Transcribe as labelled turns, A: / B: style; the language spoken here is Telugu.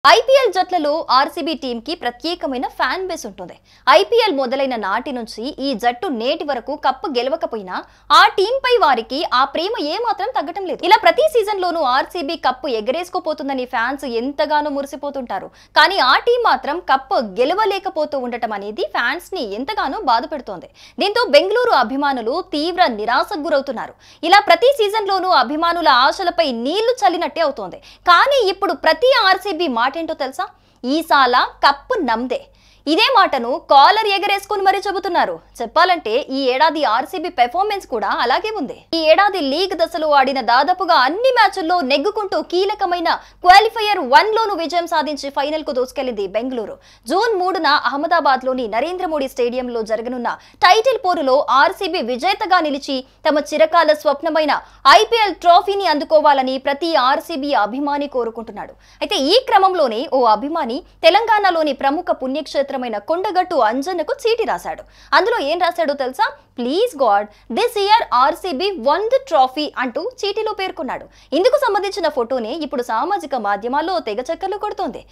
A: ఐపీఎల్ జట్లలో ఆర్సీబీ టీమ్ కి ప్రత్యేకమైన ఫ్యాన్ బేస్ ఉంటుంది. ఐపీఎల్ మొదలైన నాటి నుంచి ఈ జట్టు నేటి వరకు కప్పు గెలవకపోయినా ఆ టీం పై వారికి ఆ ప్రేమ ఏమాత్రం తగ్గటం లేదు. ఇలా ప్రతి సీజన్ లోనూ ఆర్సీబీ కప్పు ఎగరేసుకోపోతుందని ఫ్యాన్స్ ఎంతగానో మురిసిపోతుంటారు. కానీ ఆ టీం మాత్రం కప్పు గెలవలేకపోతూ ఉండటం అనేది ఫ్యాన్స్ ని ఎంతగానో బాధపెడుతోంది. దీంతో బెంగళూరు అభిమానులు తీవ్ర నిరాశకు గురవుతున్నారు. ఇలా ప్రతి సీజన్ లోనూ అభిమానుల ఆశలపై నీళ్లు చల్లినట్టే అవుతోంది. కానీ ఇప్పుడు ప్రతి ఆర్సీబీ ఏంటో తెలుసా? ఈసాల కప్పు నమ్దే. ఇదే మాటను కాలర్ ఎగరేసుకుని మరీ చెబుతున్నారు. చెప్పాలంటే ఈ ఏడాది ఆర్సీబీ పెర్ఫార్మెన్స్ కూడా అలాగే ఉంది. ఈ ఏడాది లీగ్ దశలో ఆడిన దాదాపుగా అన్ని మ్యాచ్ల్లో నెగ్గుకుంటూ కీలకమైన క్వాలిఫైయర్ 1 లోను విజయం సాధించి ఫైనల్ కు దూసుకెళ్లింది బెంగళూరు. జూన్ 3న అహ్మదాబాద్ లోని నరేంద్ర మోడీ స్టేడియంలో జరగనున్న టైటిల్ పోరులో ఆర్సీబీ విజేతగా నిలిచి తమ చిరకాల స్వప్నమైన ఐపీఎల్ ట్రోఫీని అందుకోవాలని ప్రతి ఆర్సీబీ అభిమాని కోరుకుంటున్నాడు. అయితే ఈ క్రమంలోనే ఓ అభిమాని తెలంగాణలోని ప్రముఖ పుణ్యక్షేత్రం కొండగట్టు అంజన్నకు చీటి రాశాడు. అందులో ఏం రాశాడో తెలుసా? Please God, this year RCB one the trophy అంటూ చీటిలో పేర్కొన్నాడు. ఇందుకు సంబంధించిన ఫోటోనే ఇప్పుడు సామాజిక మాధ్యమాల్లో తెగ చక్కర్లు కొడుతోంది.